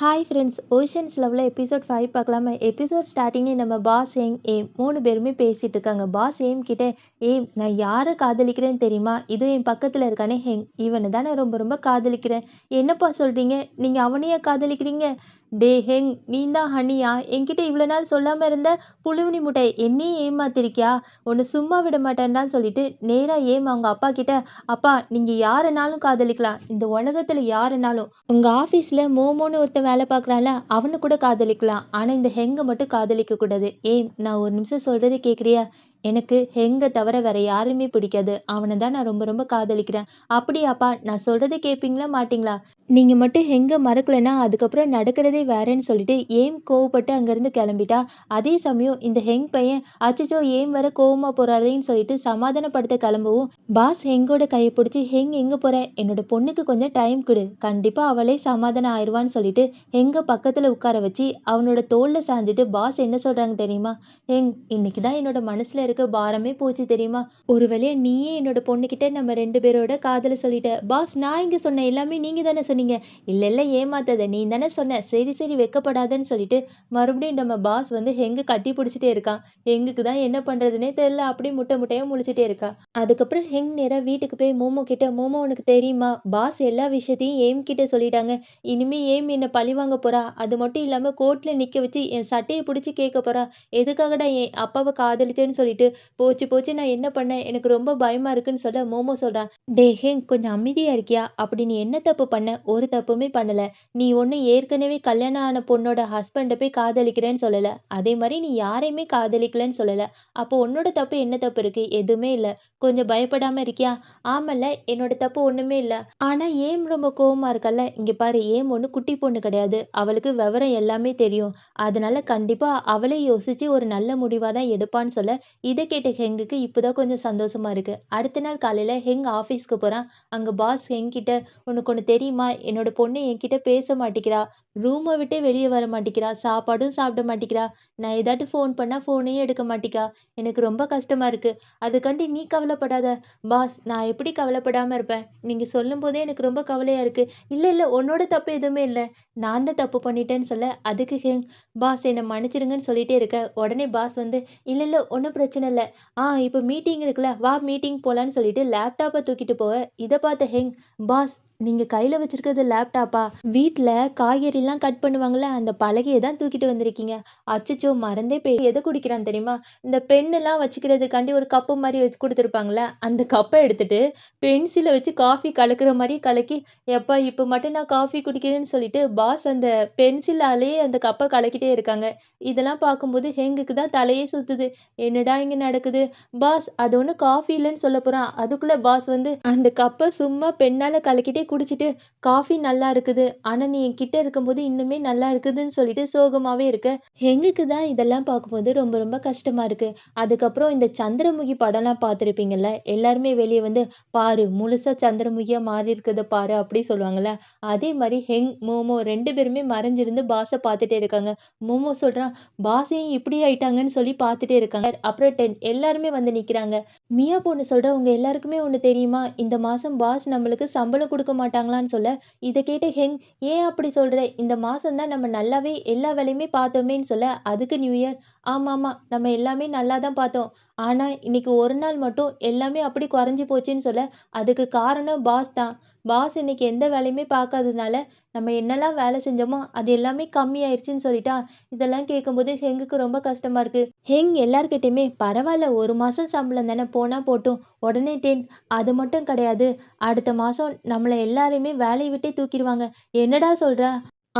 Hi friends, oceans லவ்ல episode 5 பார்க்கலாமா? Episode ஸ்டார்டிங்கே நம்ம பாஸ், ஹெங், ஏம் 3 பேருமே பேசிட்டு இருக்காங்க. பாஸ் ஏம் கிட்ட, ஏம் நான் யாரை காதலிக்கிறேன்னு தெரியுமா? இதுவும் என் பக்கத்தில் இருக்கானே ஹெங், இவனை தான் நான் ரொம்ப ரொம்ப காதலிக்கிறேன். என்னப்பா சொல்கிறீங்க? நீங்கள் அவனையே காதலிக்கிறீங்க? டே ஹெங், நீ தான் ஹனியா? என்கிட்ட இவ்வளோ நாள் சொல்லாமல் இருந்த புழுவினி முட்டை என்னையே ஏமாத்திருக்கியா? ஒன்று சும்மா விட மாட்டேன்டான்னு சொல்லிட்டு நேராக ஏம் அவங்க அப்பா கிட்ட, அப்பா நீங்கள் யாருனாலும் காதலிக்கலாம், இந்த உலகத்தில் யாருனாலும். உங்கள் ஆஃபீஸில் மோமோன்னு ஒருத்தன் வேலை பார்க்குறான்ல, அவனை கூட காதலிக்கலாம். ஆனால் இந்த ஹெங்கை மட்டும் காதலிக்கக்கூடாது. ஏம், நான் ஒரு நிமிஷம் சொல்கிறதே கேட்குறியா? எனக்கு ஹெங்கை தவிர வேற யாருமே பிடிக்காது. அவனை தான் நான் ரொம்ப ரொம்ப காதலிக்கிறேன். அப்படியாப்பா? நான் சொல்கிறத கேட்பீங்களா மாட்டிங்களா? நீங்கள் மட்டும் ஹெங்கை மறக்கலைன்னா அதுக்கப்புறம் நடக்கிறதே வேறேன்னு சொல்லிட்டு ஏம் கோவப்பட்டு அங்கேருந்து கிளம்பிட்டா. அதே சமயம் இந்த ஹெங் பையன், அச்சச்சோ ஏம் வர கோவமாக போகிறாளேன்னு சொல்லிட்டு சமாதானப்படுத்த கிளம்பவும், பாஸ் ஹெங்கோட கையை பிடிச்சி, ஹெங் எங்கே போகிற? என்னோட பொண்ணுக்கு கொஞ்சம் டைம் கொடு, கண்டிப்பாக அவளே சமாதானம் ஆயிடுவான்னு சொல்லிட்டு ஹெங்கை பக்கத்தில் உட்கார வச்சு அவனோட தோளில் சாஞ்சிட்டு பாஸ் என்ன சொல்கிறாங்க தெரியுமா? ஹெங், இன்னைக்கு தான் என்னோட மனசில் இருக்க பாரமே போச்சு தெரியுமா? ஒரு வேளையா நீயே என்னோட பொண்ணுக்கிட்ட நம்ம 2 பேரோட காதலை சொல்லிட்ட. பாஸ், நான் இங்கே சொன்ன எல்லாமே நீங்கள் தானே சொன்னீங்க. இல்லை இல்லை, ஏமாத்தாத, நீ தானே சொன்ன. சரி சரி, வெக்கப்படாதன்னு சொல்லிட்டு மறுபடியும் நம்ம பாஸ் வந்து ஹெங்கு கட்டி பிடிச்சிட்டே இருக்கான். ஹெங்குக்கு தான் என்ன பண்ணுறதுனே தெரியல, அப்படியே முட்டை முட்டையாக முழிச்சிட்டே இருக்கா. அதுக்கப்புறம் ஹெங் நேராக வீட்டுக்கு போய் மோமோ கிட்ட, மோமோ உனக்கு தெரியுமா, பாஸ் எல்லா விஷயத்தையும் ஏம் கிட்ட சொல்லிட்டாங்க. இனிமே ஏம் என்னை பழி வாங்க போறா. அது மட்டும் இல்லாமல் கோர்ட்டில் நிற்க வச்சு என் சட்டையை பிடிச்சி கேட்க போறா. எதுக்காகடா என் அப்பாவை காதலிச்சேன்னு சொல்லிட்டு. போச்சு போச்சு, நான் என்ன பண்ணேன், எனக்கு ரொம்ப பயமா இருக்குன்னு சொல்ல மோமோ சொல்றான், டே ஹேங் கொஞ்சம் அமைதியா இருக்கியா? அப்படி நீ என்ன தப்பு பண்ண? ஒரு தப்புமே பண்ணல. நீ ஒண்ணு ஏற்கனவே கல்யாணம் ஆன பொண்ணோட ஹஸ்பண்டை போய் காதலிக்கிறேன்னு சொல்லல. அதே மாதிரி நீ யாரையுமே காதலிக்கலன்னு சொல்லல. அப்போ உன்னோட தப்பு என்ன தப்பு இருக்கு? எதுவுமே இல்ல. கொஞ்சம் பயப்படாம இருக்கியா? ஆமல்ல, என்னோட தப்பு ஒண்ணுமே இல்ல. ஆனா ஏம் ரொம்ப கோவமா இருக்கல்ல. இங்க பாரு, ஏம் ஒண்ணு குட்டி பொண்ணு கிடையாது. அவளுக்கு விவரம் எல்லாமே தெரியும். அதனால கண்டிப்பா அவளே யோசிச்சு ஒரு நல்ல முடிவா தான் எடுப்பான்னு சொல்ல, இதை கேட்ட ஹெங்குக்கு இப்போதான் கொஞ்சம் சந்தோஷமா இருக்கு. அடுத்த நாள் காலையில ஹெங் ஆஃபீஸ்க்கு போறான். அங்க பாஸ் ஹெங் கிட்ட, உனக்கு ஒன்று தெரியுமா, என்னோட பொண்ணு என்கிட்ட பேச மாட்டேங்கிறா, ரூமை விட்டே வெளியே வர மாட்டேங்கிறா, சாப்பாடும் சாப்பிட மாட்டேங்கிறா, நான் ஏதாட்டு ஃபோன் பண்ணா ஃபோனையும் எடுக்க மாட்டேங்கிறா, எனக்கு ரொம்ப கஷ்டமா இருக்கு. அதுக்காண்டி நீ கவலைப்படாத. பாஸ், நான் எப்படி கவலைப்படாம இருப்பேன்? நீங்க சொல்லும் போதே எனக்கு ரொம்ப கவலையா இருக்கு. இல்ல இல்ல, உன்னோட தப்பு எதுவுமே இல்லை, நான் தான் தப்பு பண்ணிட்டேன்னு சொல்ல, அதுக்கு ஹெங், பாஸ் என்னை மன்னிச்சிருங்கன்னு சொல்லிட்டே இருக்க. உடனே பாஸ் வந்து, இல்ல இல்ல, ஒன்றும் பிரச்சனை இல்லை. இப்போ மீட்டிங் இருக்குல்ல, வா மீட்டிங் போலான்னு சொல்லிட்டு லேப்டாப்பை தூக்கிட்டு போக, இதை பார்த்த ஹெங், பாஸ் நீங்க கையில வச்சிருக்கிறது லேப்டாப்பா? வீட்டில் காய்கறிலாம் கட் பண்ணுவாங்கல்ல, அந்த பலகையை தான் தூக்கிட்டு வந்திருக்கீங்க. அச்சச்சோ, மறந்தே போய் எதை குடிக்கிறான் தெரியுமா? இந்த பெண்ணெல்லாம் வச்சுக்கிறதுக்காண்டி ஒரு கப்பு மாதிரி வச்சு கொடுத்துருப்பாங்களே, அந்த கப்பை எடுத்துட்டு பென்சிலை வச்சு காஃபி கலக்கிற மாதிரி கலக்கி, எப்பா இப்போ மட்டும் நான் காஃபி குடிக்கிறேன்னு சொல்லிட்டு பாஸ் அந்த பென்சிலாலேயே அந்த கப்பை கலக்கிட்டே இருக்காங்க. இதெல்லாம் பார்க்கும்போது ஹெங்குக்கு தான் தலையே சுத்துது. என்னடா இங்கே நடக்குது? பாஸ், அது ஒன்றும் காஃபி இல்லைன்னு சொல்ல போகிறான். அதுக்குள்ளே பாஸ் வந்து அந்த கப்பை சும்மா பெண்ணால் கலக்கிட்டே குடிச்சிட்டு, காஃபி நல்லா இருக்குது, ஆனால் நீ என்கிட்ட இருக்கும்போது இன்னுமே நல்லா இருக்குதுன்னு சொல்லிட்டு சோகமாகவே இருக்க. ஹெங்குக்கு தான் இதெல்லாம் பார்க்கும்போது ரொம்ப ரொம்ப கஷ்டமாக இருக்குது. அதுக்கப்புறம் இந்த சந்திரமுகி படம்லாம் பார்த்துருப்பீங்கள்ல, எல்லாருமே வெளியே வந்து, பாரு முழுசாக சந்திரமுகியாக மாறி இருக்கிறத பாரு அப்படி சொல்லுவாங்கள்ல, அதே மாதிரி ஹெங், மோமோ 2 பேருமே மறைஞ்சிருந்து பாஸை பார்த்துட்டே இருக்காங்க. மோமோ சொல்கிறான், பாஸ் ஏன் இப்படி ஆயிட்டாங்கன்னு சொல்லி பார்த்துட்டே இருக்காங்க. அப்புறம் எல்லாருமே வந்து நிற்கிறாங்க. மியா பொண்ணு சொல்கிறா, உங்க எல்லாருக்குமே ஒன்று தெரியுமா, இந்த மாதம் பாஸ் நம்மளுக்கு சம்பளம் கொடுக்க மாட்டாங்களான்னு சொல்ல, இதை கேட்ட ஹெங், ஏன் அப்படி சொல்கிற, இந்த மாதம் தான் நம்ம நல்லாவே எல்லா வேலையுமே பார்த்தோமேன்னு சொல்ல, அதுக்கு நியூ இயர், ஆமாம் ஆமாம், நம்ம எல்லாமே நல்லா தான் பார்த்தோம், ஆனால் இன்னைக்கு ஒரு நாள் மட்டும் எல்லாமே அப்படி குறைஞ்சி போச்சுன்னு சொல்ல, அதுக்கு காரணம் பாஸ் தான். பாஸ் இன்னைக்கு எந்த வேலையுமே பார்க்காததுனால நம்ம என்னெல்லாம் வேலை செஞ்சோமோ அது எல்லாமே கம்மி ஆயிடுச்சுன்னு சொல்லிட்டா. இதெல்லாம் கேட்கும்போது ஹெங்குக்கு ரொம்ப கஷ்டமா இருக்கு. ஹெங் எல்லார்கிட்டயுமே, பரவாயில்ல, ஒரு மாதம் சம்பளம் தானே, போனால் போட்டும், உடனே 10, அது மட்டும் கிடையாது, அடுத்த மாதம் நம்மளை எல்லாரையுமே வேலையை விட்டே தூக்கிடுவாங்க. என்னடா சொல்கிற?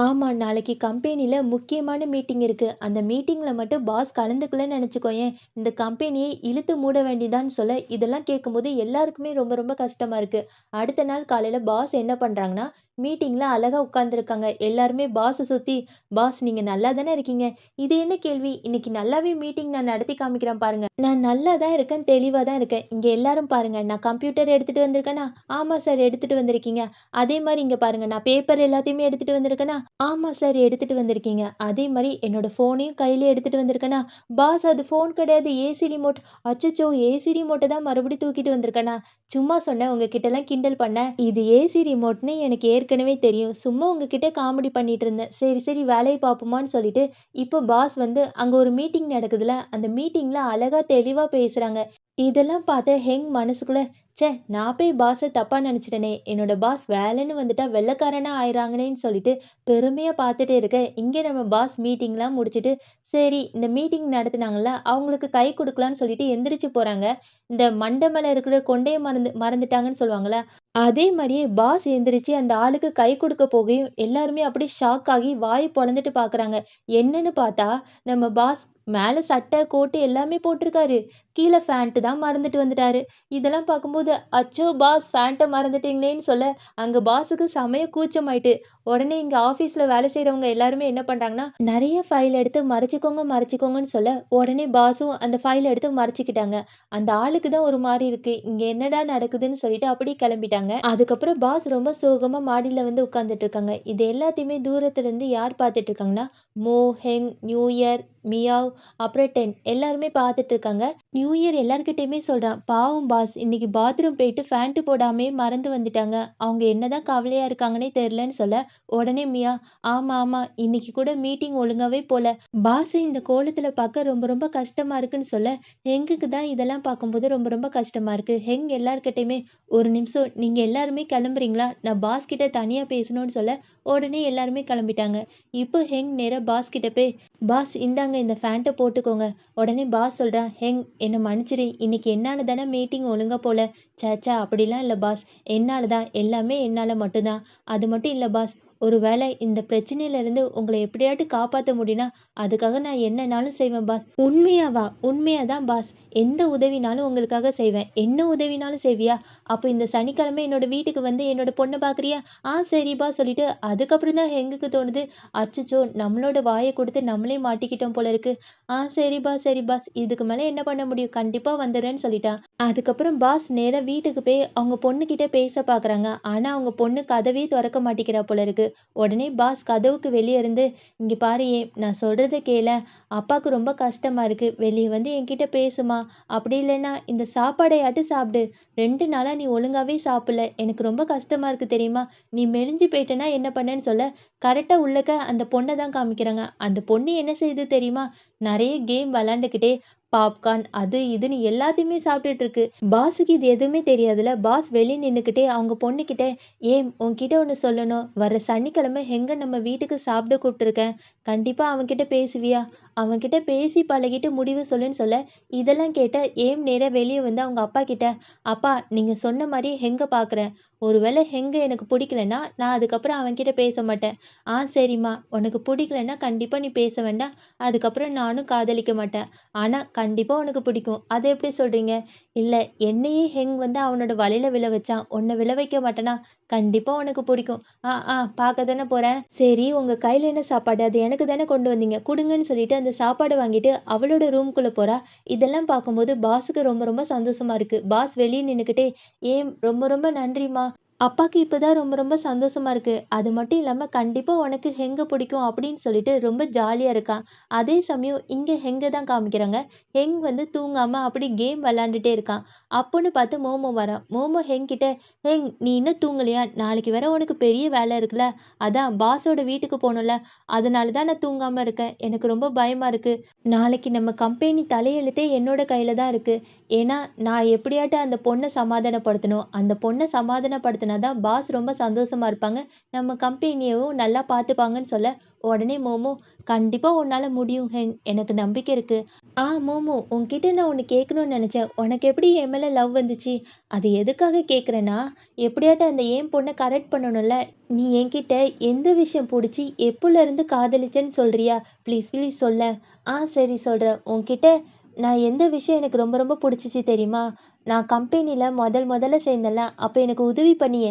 ஆமாம், நாளைக்கு கம்பெனியில் முக்கியமான மீட்டிங் இருக்குது. அந்த மீட்டிங்கில் மட்டும் பாஸ் கலந்துக்கலன்னு நினச்சிக்கோயேன், இந்த கம்பெனியை இழுத்து மூட வேண்டியதான்னு சொல்ல, இதெல்லாம் கேட்கும்போது எல்லாருக்குமே ரொம்ப ரொம்ப கஷ்டமாக இருக்குது. அடுத்த நாள் காலையில் பாஸ் என்ன பண்ணுறாங்கன்னா, மீட்டிங்கில் அழகாக உட்காந்துருக்காங்க. எல்லாருமே பாஸை சுற்றி, பாஸ் நீங்கள் நல்லா தானே இருக்கீங்க, இது என்ன கேள்வி, இன்னைக்கு நல்லாவே மீட்டிங் நான் நடத்தி காமிக்கிறேன் பாருங்க, நான் நல்லா தான் இருக்கேன், தெளிவாக தான் இருக்கேன், இங்கே எல்லாரும் பாருங்க, நான் கம்ப்யூட்டர் எடுத்துகிட்டு வந்திருக்கேனா? ஆமாம் சார், எடுத்துகிட்டு வந்திருக்கீங்க. அதே மாதிரி இங்கே பாருங்க, நான் பேப்பர் எல்லாத்தையுமே எடுத்துகிட்டு வந்திருக்கேனா? ஆமா சார் எடுத்துட்டு வந்திருக்கீங்க. அதே மாரி என்னோட ஃபோனையும் கையில எடுத்துட்டு வந்திருக்கேனா, பாஸ் அது ஃபோன் கிடையாது ஏசி ரிமோட். அச்சச்சோ! ஏசி ரிமோட்ட தான் மறுபடியும் தூக்கிட்டு வந்திருக்கேனா, சும்மா சொன்னேன் உங்ககிட்டலாம் கிண்டல் பண்ணேன். இது ஏசி ரிமோட்ன்னு எனக்கு ஏற்கனவே தெரியும். சும்மா உங்ககிட்ட காமெடி பண்ணிட்டு இருந்தேன். சரி, சரி வேலைய பார்ப்போமான்னு சொல்லிட்டு, இப்போ பாஸ் வந்து அங்க ஒரு மீட்டிங் நடக்குதுல்ல, அந்த மீட்டிங்ல அழகா தெளிவா பேசுறாங்க. இதெல்லாம் பார்த்து ஹெங் மனசுக்குள்ள, ச்சே! நான் போய் பாஸ தப்பா நெனச்சுட்டனே! என்னோட பாஸ் வேலைன்னு வந்துட்டா வெள்ளைக்காரனா ஆயிறாங்களேன்னு சொல்லிட்டு பெருமையா பார்த்துட்டே இருக்க, இங்க நம்ம பாஸ் மீட்டிங்லாம் முடிச்சுட்டு, சரி இந்த மீட்டிங் நடத்துனாங்கல்ல, அவங்களுக்கு கை குடுக்கலான்னு சொல்லிட்டு எந்திரிச்சு போறாங்க. இந்த மண்ட மேல இருக்கிற கொண்டைய மறந்துட்டாங்கன்னு சொல்லுவாங்கல்ல, அதே மாரியே பாஸ் எந்திரிச்சு அந்த ஆளுக்கு கை குடுக்க போகையும், எல்லாருமே அப்படியே ஷாக் ஆகி வாய பொளந்துட்டு பார்க்குறாங்க. என்னன்னு பார்த்தா, நம்ம பாஸ் மேல சட்டை, கோட்டு எல்லாமே போட்டிருக்காரு. கீழ ஃபேண்ட் தான் மறந்துட்டு வந்துட்டாரு. இதெல்லாம் பார்க்கும்போது, "அச்சோ! பாஸ் ஃபேண்ட்ட மறந்துட்டீங்களேன்னு" சொல்ல, அங்க பாஸுக்கு செமைய கூச்சமாயிட்டு. உடனே இங்க ஆஃபீஸ்ல வேலை செய்றவங்க எல்லாருமே என்ன பண்றாங்கன்னா, நெறைய ஃபைல் எடுத்து மறைச்சுக்கோங்க, மறைச்சுக்கோங்கன்னு சொல்ல, உடனே பாஸும் அந்த ஃபைல் எடுத்து மறைச்சுக்கிட்டாங்க. அந்த ஆளுக்கு தான் ஒரு மாரி இருக்கு. இங்க என்னடா நடக்குதுன்னு சொல்லிட்டு அப்படியே கிளம்பிட்டாங்க. அதுக்கப்புறம் பாஸ் ரொம்ப சோகமா மாடியில வந்து உட்கார்ந்துட்டு இருக்காங்க. இது எல்லாத்தையுமே தூரத்துல இருந்து யார் பார்த்துட்டு இருக்காங்கன்னா, மோ, ஹெங், நியூ இயர், மியாவ், அப்புறம் டென் எல்லாருமே பார்த்துட்டு இருக்காங்க. நியூ இயர் எல்லார்கிட்டயுமே சொல்றான். பாவம் பாஸ் இன்னைக்கு பாத்ரூம் போயிட்டு ஃபேண்ட் போடாமயே மறந்து வந்துட்டாங்க. அவங்க என்னதான் கவலையா இருக்காங்கன்னே தெரியலன்னு சொல்ல, உடனே மியா, ஆமா, ஆமா இன்னைக்கு கூட மீட்டிங் ஒழுங்காவே போல. பாஸ் இந்த கோலத்துல பார்க்க ரொம்ப ரொம்ப கஷ்டமா இருக்குன்னு சொல்ல, ஹெங்குக்கு தான் இதெல்லாம் பார்க்கும்போது ரொம்ப ரொம்ப கஷ்டமா இருக்கு. ஹெங் எல்லார்கிட்டயுமே ஒரு நிமிஷம் நீங்க எல்லாருமே கிளம்புறீங்களா? நான் பாஸ் கிட்ட தனியா பேசணும்னு சொல்ல, உடனே எல்லாருமே கிளம்பிட்டாங்க. இப்போ ஹெங் நேரா பாஸ் கிட்ட போய், பாஸ் இந்தாங்க இந்த ஃபேண்ட்ட போட்டுக்கோங்க. உடனே பாஸ் சொல்றான், ஹெங் என்ன மன்னிச்சிடு. இன்னைக்கு என்னால தானே மீட்டிங் ஒழுங்கா போல. ச்சே அப்படிலாம் இல்ல பாஸ். என்னால தான். எல்லாமே என்னால மட்டும் தான். அது மட்டும் இல்ல பாஸ். ஒரு வேளை இந்த பிரச்சனையில இருந்து உங்கள எப்படியாட்டு காப்பாத்த முடியும்னா, அதுக்காக நான் என்னனாலும் செய்வேன் பாஸ். உண்மையாவா? உண்மையா தான் பாஸ். எந்த உதவினாலும் உங்களுக்காக செய்வேன். என்ன உதவினாலும் செய்வியா? அப்ப இந்த சனிக்கிழமை என்னோட வீட்டுக்கு வந்து என்னோட பொண்ண பார்க்குறியா? சரிப்பா சொல்லிட்டு அதுக்கப்புறம் தான் ஹெங்குக்கு தோணுது, அச்சச்சோ! நம்மளோட வாய குடுத்து நம்மளே மாட்டிக்கிட்டோம் போல இருக்கு. சரிப்பா, சரி பாஸ். இதுக்கு மேல என்ன பண்ண முடியும்? கண்டிப்பா வந்துர்றேன்னு சொல்லிட்டான். அதுக்கப்புறம் பாஸ் நேரா வீட்டுக்கு போய் அவங்க பொண்ணுகிட்ட பேச பார்க்குறாங்க. ஆனா அவங்க பொண்ணு கதவே தொறக்க மாட்டேங்கிறா போல இருக்கு. உடனே பாஸ் கதவுக்கு வெளிய இருந்து, "இங்க பாரு நான் சொல்றத கேளேன். அப்பாக்கு ரொம்ப கஷ்டமா இருக்கு. வெளிய வந்து என்கிட்ட பேசுமா. அப்படி இல்லைன்னா இந்த சாப்பாடையாட்டும் சாப்பிடு. 2 நாளா நீ ஒழுங்காவே சாப்பிடல. எனக்கு ரொம்ப கஷ்டமா இருக்கு தெரியுமா? நீ மெலிஞ்சு போயிட்டேன்னா என்ன பண்ணேன்னு" சொல்ல, கரெக்ட்டா உள்ளக்க அந்த பொண்ண தான் காமிக்கிறாங்க. அந்த பொண்ணு என்ன செய்யுது தெரியுமா? நெறைய கேம் விளையாண்டுக்கிட்டே பாப்கார்ன் அது இதுன்னு எல்லாத்தையுமே சாப்பிட்டுட்டு இருக்கு. பாஸுக்கு இது எதுவுமே தெரியாதுல்ல. பாஸ் வெளிய நின்னுக்கிட்டே அவங்க பொண்ணுகிட்ட, உன்கிட்ட ஒண்ணு சொல்லணும். வர்ற சனிக்கிழமை எங்க நம்ம வீட்டுக்கு சாப்பிட கூப்பிட்டுருக்கேன். கண்டிப்பா அவன்கிட்ட பேசுவியா? அவன்கிட்ட பேசி பழகிட்டு முடிவு சொல்லுன்னு சொல்ல, இதெல்லாம் கேட்ட நேரா வெளிய வந்து அவங்க அப்பா கிட்ட, அப்பா நீங்க சொன்ன மாரியே ஹெங்க பார்க்குறேன். ஒருவேளை ஹெங்க எனக்கு பிடிக்கலன்னா, நான் அதுக்கப்புறம் அவன்கிட்ட பேச மாட்டேன். சரிம்மா. உனக்கு பிடிக்கலன்னா கண்டிப்பா நீ பேச வேண்டாம். அதுக்கப்புறம் நானும் காதலிக்க மாட்டேன். ஆனா கண்டிப்பா உனக்கு பிடிக்கும். அத எப்படி சொல்றீங்க? இல்ல என்னையே ஹெங் வந்து அவனோட வலையில விழ வச்சான். உன்ன விழ வைக்க மாட்டானா? கண்டிப்பா உனக்கு பிடிக்கும். பார்க்க தானே போறேன். சரி உங்க கையில என்ன சாப்பாடு? அது எனக்கு தானே கொண்டு வந்தீங்க. குடுங்கன்னு சொல்லிட்டு அந்த சாப்பாட வாங்கிட்டு அவளோட ரூம்குள்ள போறா. இதெல்லாம் பார்க்கும்போது பாஸுக்கு ரொம்ப ரொம்ப சந்தோஷமா இருக்கு. பாஸ் வெளிய நின்னுக்கிட்டே, ரொம்ப ரொம்ப நன்றிம்மா. அப்பாக்கு இப்பதான் ரொம்ப ரொம்ப சந்தோஷமா இருக்கு. அது மட்டும் இல்லாம கண்டிப்பா உனக்கு ஹெங்க பிடிக்கும் அப்படின்னு சொல்லிட்டு ரொம்ப ஜாலியா இருக்கான். அதே சமயம் இங்க ஹெங்க தான் காமிக்கிறாங்க. ஹெங் வந்து தூங்காம அப்படி கேம் விளையாண்டுட்டே இருக்கான். அப்போன்னு பார்த்து மோமோ வரான். மோமோ ஹெங் கிட்ட, "ஹெங் நீ இன்னும் தூங்கலையா? நாளைக்கு வேற உனக்கு பெரிய வேலை இருக்குல்ல. அதான் பாஸோட வீட்டுக்கு போணும்ல. அதனால தான் நான் தூங்காம இருக்கேன். எனக்கு ரொம்ப பயமா இருக்கு. நாளைக்கு நம்ம கம்பெனி தலையெழுத்தே என்னோட கையில தான் இருக்கு. ஏன்னா நான் எப்படியாட்டும் அந்த பொண்ண சமாதானப்படுத்தணும். அந்த பொண்ண சமாதானப்படுத்தினா தான் பாஸ் ரொம்ப சந்தோஷமா இருப்பாங்க. நம்ம கம்பெனியவும் நல்லா பார்த்துப்பாங்கன்னு சொல்ல, உடனே மோமோ, "கண்டிப்பா உன்னால முடியும் ஹெங். எனக்கு நம்பிக்கை இருக்கு." மோமோ உன்கிட்ட நான் ஒண்ணு கேட்கணும்னு நெனச்சேன். உனக்கு எப்படி என் மேல லவ் வந்துச்சு? அது எதுக்காக கேட்கிறேன்னா, எப்படியாட்டும் அந்த என் பொண்ண கரெக்ட் பண்ணணும்ல. நீ என்கிட்ட எந்த விஷயம் புடிச்சு எப்போலருந்து காதலிச்சேன்னு சொல்றியா? ப்ளீஸ் ப்ளீஸ் சொல்லேன். சரி சொல்றேன். உன்கிட்ட நான் எந்த விஷயம் எனக்கு ரொம்ப ரொம்ப புடிச்சுச்சு தெரியுமா? நான் கம்பெனில முதல்ல சேர்ந்தேன்ல, அப்ப எனக்கு உதவி பண்ணியே.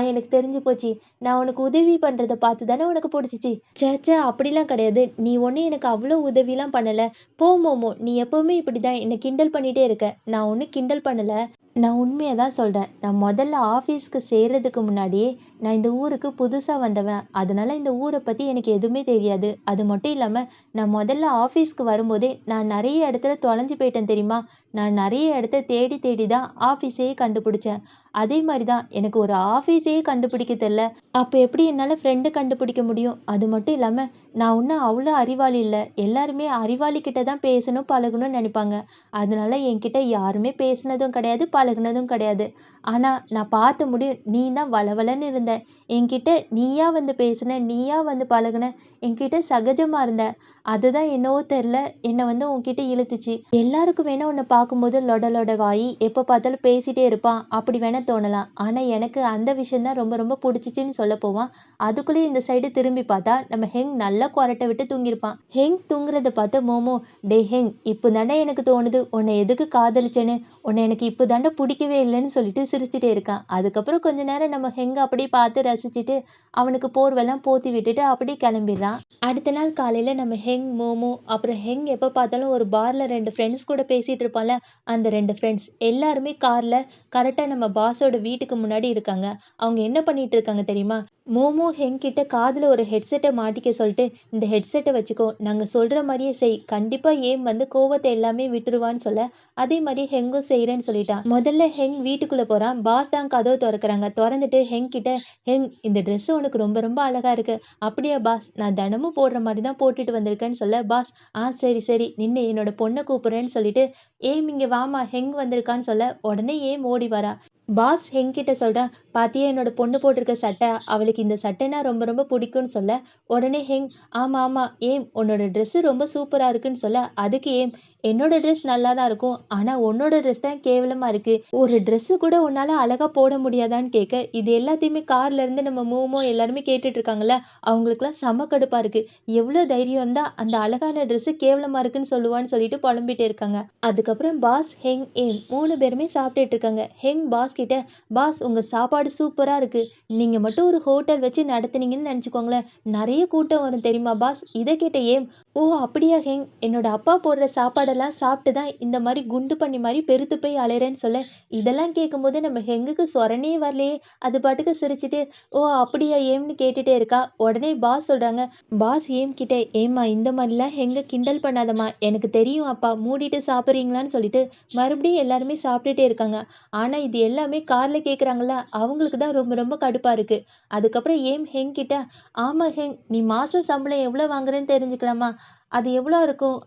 எனக்கு தெரிஞ்சு போச்சு. நான் உனக்கு உதவி பண்றத பார்த்து தானே உனக்கு புடிச்சுச்சு. ச்சே! அப்படிலாம் கிடையாது. நீ ஒண்ணும் எனக்கு அவ்ளோ உதவிலாம் பண்ணல. போ மோமோ! நீ எப்பவுமே இப்படிதான் என்ன கிண்டல் பண்ணிட்டே இருக்க. நான் ஒண்ணும் கிண்டல் பண்ணல. நான் உண்மைய தான் சொல்றேன். நான் முதல்ல ஆஃபீஸ்க்கு சேர்றதுக்கு முன்னாடியே, நான் இந்த ஊருக்கு புதுசா வந்தவன். அதனால இந்த ஊர பத்தி எனக்கு எதுவுமே தெரியாது. அது மட்டும் இல்லாம, நான் முதல்ல ஆஃபீஸ்க்கு வரும்போதே, நான் நெறைய இடத்துல தொலைஞ்சு போயிட்டேன் தெரியுமா? நான் நெறைய இடத்த தேடி தேடி தான் ஆஃபீஸயே கண்டுபிடிச்சேன். அதே மாரி தான் எனக்கு ஒரு ஆஃபீஸயே கண்டுபிடிக்க தெர்ல. அப்ப எப்படி என்னால ஃப்ரெண்ட் கண்டுபிடிக்க முடியும்? அது மட்டும் இல்லாம, நான் ஒண்ணும் அவ்ளோ அறிவாளி இல்ல. எல்லாருமே அறிவாளி கிட்ட தான் பேசணும், பழகணும்னு நெனைப்பாங்க. அதனால என்கிட்ட யாருமே பேசினதும் கிடையாது, பழகுனதும் கிடையாது. ஆனா, நான் பார்த்த முடியும் நீ தான் வளவளன்னு இருந்த. என்கிட்ட நீயா வந்து பேசுன, நீயா வந்து பழகுன, என்கிட்ட சகஜமா இருந்த. அதுதான் என்னவோ தெர்ல, என்ன வந்து உன்கிட்ட இழுத்துச்சு. எல்லாருக்கும் வேணா உன்ன பார்க்கும்போது லொட லொட வாயி, எப்ப பார்த்தாலும் பேசிட்டே இருப்பான், அப்படி வேணா தோணலாம். ஆனா எனக்கு அந்த விஷயம் தான் ரொம்ப ரொம்ப புடிச்சுச்சுன்னு சொல்லப் போவான். அதுக்குள்ளயும் இந்த சைடு திரும்பி பார்த்தா, நம்ம ஹெங் நல்லா கொறட்ட விட்டு தூங்கியிருப்பான். ஹெங் தூங்குறத பார்த்து மோமோ, "டேய் ஹெங், இப்ப தான்டா எனக்கு தோணுது, உன்னை எதுக்கு காதலிச்சேன்னு. உன்னை எனக்கு இப்ப தான்டா புடிக்கவே இல்லன்னு" சொல்லிட்டு சிரிச்சுட்டே இருக்கான். அதுக்கப்புறம் கொஞ்ச நேரம் நம்ம ஹெங்க அப்படியே பார்த்து ரசிச்சுட்டு, அவனுக்கு போர்வெல்லாம் போத்தி விட்டுட்டு அப்படியே கிளம்பிடுறான். அடுத்த நாள் காலையில நம்ம ஹெங், மோமோ, அப்புறம் ஹெங் எப்ப பார்த்தாலும் ஒரு பார்ல 2 ஃப்ரெண்ட்ஸ் கூட பேசிட்டு இருப்பான்ல, அந்த 2 ஃப்ரெண்ட்ஸ் எல்லாருமே கார்ல கரெக்ட்டா நம்ம பாஸோட வீட்டுக்கு முன்னாடி இருக்காங்க. அவங்க என்ன பண்ணிட்டு இருக்காங்க தெரியுமா? மோமோ ஹெங் கிட்ட காதுல ஒரு ஹெட்செட்ட மாட்டிக்க சொல்லிட்டு, "இந்த ஹெட்செட்ட வச்சுக்கோ. நாங்க சொல்ற மாரியே செய். கண்டிப்பா ஏம் வந்து கோவத்த எல்லாமே விட்டுருவான்னு" சொல்ல, அதே மாரி ஹெங்கும் செய்றேன்னு சொல்லிட்டான். முதல்ல ஹெங் வீட்டுக்குள்ள போறான். பாஸ் தான் கதவ தொறக்குறாங்க. தொறந்துட்டு ஹெங் கிட்ட, "ஹெங், இந்த ட்ரெஸ் உனக்கு ரொம்ப ரொம்ப அழகா இருக்கு." "அப்படியா பாஸ்? நான் தினமும் போடுற மாரி தான் போட்டுட்டு வந்திருக்கேன்னு" சொல்ல, பாஸ், "ஆ சரி சரி. நின்னு என்னோட பொண்ண கூப்பிடுறேன்னு" சொல்லிட்டு, "ஏம் இங்க வாம்மா, ஹெங் வந்திருக்கான்னு" சொல்ல, உடனே ஏம் ஓடி வரா. பாஸ் ஹெங் கிட்ட சொல்றான், "பாத்தியா என்னோட பொண்ணு போட்டிருக்க சட்டை? அவளுக்கு இந்த சட்டைன்னா ரொம்ப ரொம்ப பிடிக்கும்னு" சொல்ல, உடனே ஹெங், "ஆமா ஆமா. ஏம் உன்னோட ட்ரெஸ் ரொம்ப சூப்பரா இருக்குன்னு" சொல்ல, அதுக்கு ஏம், "என்னோட ட்ரெஸ் நல்லா தான் இருக்கும். ஆனா உன்னோட ட்ரெஸ் தான் கேவலமா இருக்கு. ஒரு ட்ரெஸ் கூட உன்னால அழகா போட முடியாதான்னு" கேட்க, இது எல்லாத்தையுமே கார்ல இருந்து நம்ம மூமோ எல்லாருமே கேட்டுட்டு இருக்காங்கல்ல, அவங்களுக்குலாம் செம கடுப்பா இருக்கு. எவ்ளோ தைரியம் இருந்தா அந்த அழகான ட்ரெஸ் கேவலமா இருக்குன்னு சொல்லுவான்னு சொல்லிட்டு புலம்பிட்டே இருக்காங்க. அதுக்கப்புறம் பாஸ், ஹெங், ஏம் 3 பேருமே சாப்பிட்டுட்டு இருக்காங்க. ஹெங் பாஸ் கிட்ட, "பாஸ், உங்க சாப்பாடு சூப்பரா இருக்கு. நீங்க மட்டும் ஒரு ஹோட்டல் வச்சு நடத்துனீங்கன்னு நெனச்சுக்கோங்களேன், நெறைய கூட்டம் வரும் தெரியுமா பாஸ்?" இத கேட்ட ஏம், "ஓ அப்படியா ஹெங்? என்னோட அப்பா போடுற சாப்பாடெல்லாம் சாப்பிட்டு தான் இந்த மாரி குண்டு பண்ணி மாரி பெருத்து போய் அலையறேன்னு" சொல்ல, இதெல்லாம் கேட்கும்போது நம்ம ஹெங்குக்கு சொரணையே வரலையே. அது பாட்டுக்கு சிரிச்சுட்டு, "ஓ அப்படியா ஏம்ன்னு" கேட்டுட்டே இருக்கா. உடனே பாஸ் சொல்றாங்க, பாஸ் ஏம் கிட்ட, "ஏம்மா இந்த மாரிலாம் ஹெங்க கிண்டல் பண்ணாதம்மா. எனக்கு தெரியும் அப்பா. மூடிட்டு சாப்பிடுறீங்களான்னு" சொல்லிட்டு மறுபடியும் எல்லாருமே சாப்பிட்டுட்டே இருக்காங்க. ஆனா இது எல்லாமே கார்ல கேட்குறாங்கல்ல, அவங்களுக்கு தான் ரொம்ப ரொம்ப கடுப்பா இருக்கு. அதுக்கப்புறம் ஏம் ஹெங் கிட்ட, "ஆமா ஹெங், நீ மாசம் சம்பளம் எவ்வளோ வாங்குறேன்னு தெரிஞ்சுக்கலாமா?" "அது எவ்வளோ இருக்கும்?"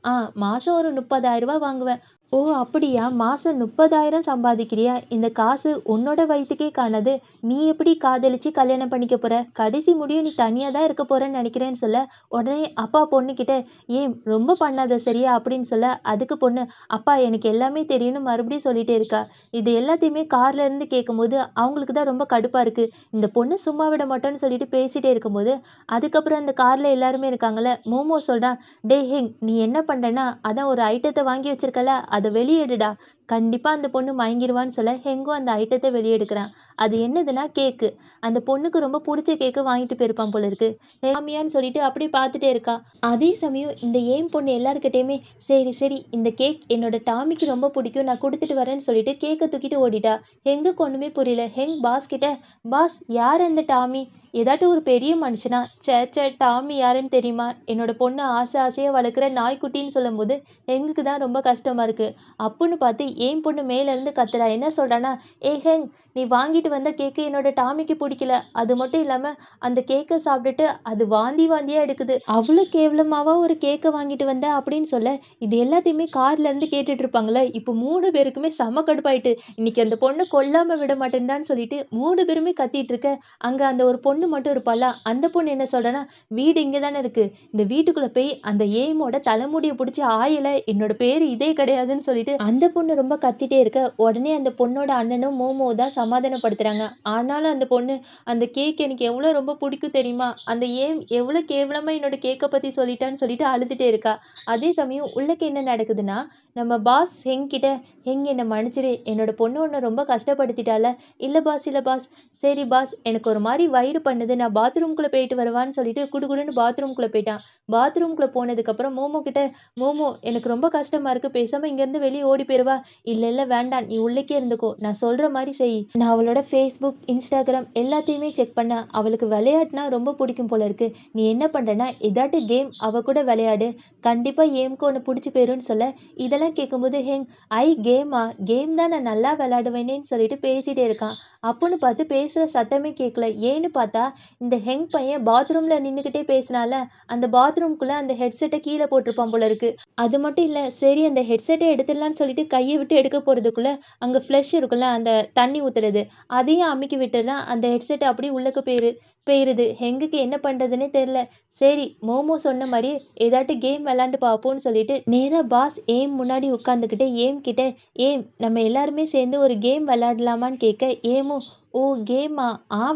மாசம் ஒரு ரூ. 30,000 வாங்குவேன்." "ஓ அப்படியா? மாசம் 30,000 சம்பாதிக்கிறியா? இந்த காசு உன்னோட வயித்துக்கே காணாது. நீ எப்படி காதலிச்சு கல்யாணம் பண்ணிக்க போற? கடைசி முடியும் நீ தனியா தான் இருக்க போறன்னு நெனைக்கிறேன்னு" சொல்ல, உடனே அப்பா பொண்ணுகிட்ட, "ஏம் ரொம்ப பண்ணாத சரியா?" அப்படின்னு சொல்ல, அதுக்கு பொண்ணு, "அப்பா எனக்கு எல்லாமே தெரியும்னு" மறுபடியும் சொல்லிட்டே இருக்கா. இது எல்லாத்தையுமே கார்ல இருந்து கேட்கும்போது அவங்களுக்கு தான் ரொம்ப கடுப்பா இருக்கு. இந்த பொண்ணு சும்மா விட மாட்டோம்ன்னு சொல்லிட்டு பேசிட்டே இருக்கும்போது, அதுக்கப்புறம் அந்த கார்ல எல்லாருமே இருக்காங்கல்ல, மோமோ சொல்றான், "டேய் ஹெங், நீ என்ன பண்றேன்னா, அதான் ஒரு ஐட்டத்த வாங்கி வச்சிருக்கல்ல, அத வெளிய எடுடா. கண்டிப்பா அந்த பொண்ணு மயங்கிருவான்னு" சொல்ல, ஹெங்கும் அந்த ஐட்டத்த வெளிய எடுக்குறான். அது என்னதுன்னா கேக்கு. அந்த பொண்ணுக்கு ரொம்ப புடிச்ச கேக்க வாங்கிட்டு போயிருப்பான் போல இருக்கு. மாமியான்னு சொல்லிட்டு அப்படியே பார்த்துட்டே இருக்கா. அதே சமயம் இந்த ஏம் பொண்ணு எல்லார்கிட்டயுமே, "சரி சரி, இந்த கேக் என்னோட டாமிக்கு ரொம்ப பிடிக்கும். நான் குடுத்துட்டு வரேன்னு" சொல்லிட்டு கேக்க தூக்கிட்டு ஓடிட்டா. ஹெங்குக்கு ஒண்ணுமே புரியல. ஹெங் பாஸ் கிட்ட, "பாஸ், யார் அந்த டாமி? ஏதாட்டும் ஒரு பெரிய மனுஷனா?" "ச்சே ச்சே, டாமி யாருன்னு தெரியுமா? என்னோட பொண்ணு ஆசை ஆசையா வளர்க்குற நாய்க்குட்டின்னு" சொல்லும்போது ஹெங்குக்கு தான் ரொம்ப கஷ்டமா இருக்கு. அப்புன்னு பார்த்து ஏன் பொண்ணு மேல இருந்து கத்துறா. என்ன சொல்றான்னா, "ஏய் ஹெங், நீ வாங்கிட்டு வந்த கேக்கு என்னோட டாமிக்கு பிடிக்கல. அது மட்டும் இல்லாம அந்த கேக்க சாப்பிட்டுட்டு அது வாந்தி வாந்தியா எடுக்குது. அவ்ளோ கேவலமாவா ஒரு கேக்க வாங்கிட்டு வந்த?" அப்படின்னு சொல்ல, இது எல்லாத்தையுமே கார்ல இருந்து கேட்டுட்டு இருப்பாங்கல்ல. இப்போ 3 பேருக்குமே செம கடுப்பாயிட்டு, இன்னைக்கு அந்த பொண்ண கொல்லாம விட மாட்டேன்டான்னு சொல்லிட்டு 3 பேருமே கத்திட்டு இருக்க, அங்க அந்த ஒரு பொண்ணு மட்டும் இருப்பாளா, அந்த பொண்ணு என்ன சொல்றான்னா, "வீடு இங்க தானே இருக்கு. இந்த வீட்டுக்குள்ள போய் அந்த ஏய்மோட தலைமுடிய புடிச்சு ஆயல, என்னோட பேரு இதே கிடையாதுன்னு" சொல்லிட்டு அந்த பொண்ணு ரொம்ப கத்திட்டே இருக்க, உடனே அந்த பொண்ணோட அண்ணனும் மோமோ தான் சமாதானப்படுத்துறாங்க. ஆனாலும் அந்த பொண்ணு, "அந்த கேக் எனக்கு எவ்வளோ ரொம்ப பிடிக்கும் தெரியுமா? அந்த ஏம் எவ்வளோ கேவலமா என்னோட கேக்க பத்தி சொல்லிட்டான்னு" சொல்லிட்டு அழுதுட்டே இருக்கா. அதே சமயம் உள்ளக்க என்ன நடக்குதுன்னா, நம்ம பாஸ் ஹெங் கிட்ட, "ஹெங், என்ன மன்னிச்சிடு. என்னோட பொண்ணு உன்ன ரொம்ப கஷ்டப்படுத்திட்டால." "இல்ல பாஸ், இல்ல பாஸ். சரி பாஸ் எனக்கு ஒரு மாதிரி வயிறு பண்ணுது நான் பாத்ரூம்குள்ளே போயிட்டு வருவான்னு சொல்லிட்டு குடுகுடுன்னு பாத்ரூம்குள்ளே போயிட்டான். பாத்ரூம்குள்ளே போனதுக்கப்புறம் மோமோ கிட்ட, மோமோ எனக்கு ரொம்ப கஷ்டமா இருக்கு பேசாமல் இங்கேருந்து வெளியே ஓடி போயிடுவா. இல்லை இல்லை வேண்டாம் நீ உள்ளேக்கே இருந்துக்கோ நான் சொல்கிற மாதிரி செய். நான் அவளோட ஃபேஸ்புக் இன்ஸ்டாகிராம் எல்லாத்தையுமே செக் பண்ணேன். அவளுக்கு விளையாட்டுனா ரொம்ப பிடிக்கும் போல இருக்கு. நீ என்ன பண்ணுறேன்னா ஏதாட்டு கேம் அவ கூட விளையாடு. கண்டிப்பாக ஏம்க்கு ஒன்று பிடிச்சி போயிருன்னு சொல்ல, இதெல்லாம் கேட்கும்போது ஹேங் கேமா கேம் தான் நான் நல்லா விளையாடுவேனேன்னு சொல்லிட்டு பேசிட்டே இருக்கான். அப்போன்னு பார்த்து பேசுகிற சத்தமே கேட்கல. ஏன்னு பார்த்தா இந்த ஹெங் பையன் பாத்ரூமில் நின்றுக்கிட்டே பேசினால அந்த பாத்ரூம்குள்ளே அந்த ஹெட்செட்டை கீழே போட்டிருப்பான் போல இருக்கு. அது மட்டும் இல்லை சரி அந்த ஹெட்செட்டை எடுத்துடலான்னு சொல்லிட்டு கையை விட்டு எடுக்க போகிறதுக்குள்ளே அங்கே ஃப்ளஷ் இருக்குல்ல அந்த தண்ணி ஊற்றுறது அதையும் அமுக்கி விட்டுறான். அந்த ஹெட்செட்டை அப்படியே உள்ளக்கு போயிருது. ஹெங்குக்கு என்ன பண்ணுறதுன்னே தெரில. சரி மோமோ சொன்ன மாதிரி ஏதாட்டு கேம் விளாண்டு பார்ப்போம்னு சொல்லிட்டு நேராக பாஸ் ஏம் முன்னாடி உட்காந்துக்கிட்டு ஏம் கிட்ட, ஏம் நம்ம எல்லாருமே சேர்ந்து ஒரு கேம் விளையாடலாமான்னு கேட்க, ஏமும் ஓ கேமா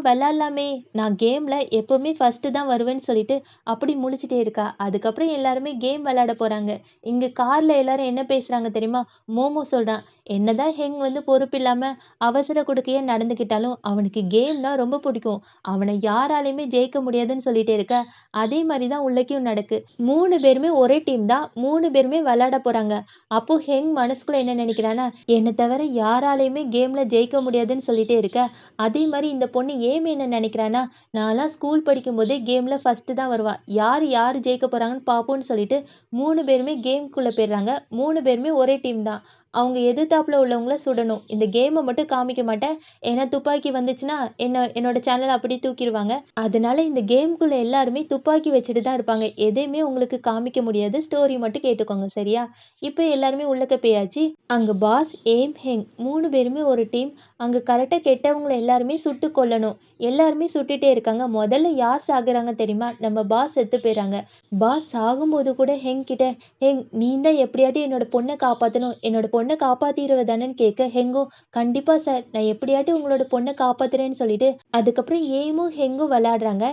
விளாட்லாமே நான் கேமில் எப்போவுமே ஃபஸ்ட்டு தான் வருவேன்னு சொல்லிட்டு அப்படி முழிச்சிட்டே இருக்கா. அதுக்கப்புறம் எல்லாருமே கேம் விளையாட போகிறாங்க. இங்கே காரில் எல்லாரும் என்ன பேசுகிறாங்க தெரியுமா? மோமோ சொல்கிறான், என்னதான் ஹெங் வந்து பொறுப்பு இல்லாமல் அவசர கொடுக்கையே நடந்துக்கிட்டாலும் அவனுக்கு கேம்னா ரொம்ப பிடிக்கும். அவனை யாராலையுமே ஜெயிக்க முடியாதுன்னு சொல்லிட்டே இருக்க. அதே மாதிரி தான் உள்ளேக்கும் நடக்கு. 3 பேருமே ஒரே டீம் தான். 3 பேருமே விளையாட போகிறாங்க. அப்போ ஹெங் மனசுக்குள்ள என்ன நினைக்கிறான்னா, என்னை தவிர யாராலையுமே கேமில் ஜெயிக்க முடியாதுன்னு சொல்லிட்டே இருக்க. அதே மாதிரி இந்த பொண்ணு ஏம் என்ன நினைக்கிறான்னா, நான்லாம் ஸ்கூல் படிக்கும்போதே கேமில் ஃபஸ்ட்டு தான் வருவா. யார் ஜெயிக்க போகிறாங்கன்னு பார்ப்போன்னு சொல்லிட்டு 3 பேருமே கேம்குள்ளே போயிடுறாங்க. 3 பேருமே ஒரே டீம் தான். அவங்க எதிர்த்தாப்புல உள்ளவங்கள சுடணும். இந்த கேமை மட்டும் காமிக்க மாட்டேன். ஏன்னா துப்பாக்கி வந்துச்சுன்னா என்னோட சேனலை அப்படியே தூக்கிடுவாங்க. அதனால இந்த கேம்குள்ளே எல்லாருமே துப்பாக்கி வச்சுட்டு தான் இருப்பாங்க. எதையுமே உங்களுக்கு காமிக்க முடியாது. ஸ்டோரி மட்டும் கேட்டுக்கோங்க சரியா? இப்போ எல்லாருமே உள்ளக்க போயாச்சு. அங்கே பாஸ் ஏம் ஹெங் 3 பேருமே ஒரு டீம். அங்கே கரெக்டாக கெட்டவங்களை எல்லாருமே சுட்டு கொல்லணும். எல்லாருமே சுட்டுட்டே இருக்காங்க. முதல்ல யார் சாகுறாங்க தெரியுமா? நம்ம பாஸ் செத்து போயிறாங்க. பாஸ் சாகும்போது கூட ஹெங் கிட்ட, ஹெங் நீ தான் எப்படியாட்டும் என்னோட பொண்ணை காப்பாற்றணும். என்னோட பொண்ணை காப்பாற்றிடுவ தானேன்னு கேட்க, ஹெங்கும் கண்டிப்பாக சார் நான் எப்படியாட்டும் உங்களோட பொண்ணை காப்பாற்றுறேன்னு சொல்லிட்டு அதுக்கப்புறம் ஏமும் ஹெங்கும் விளையாடுறாங்க.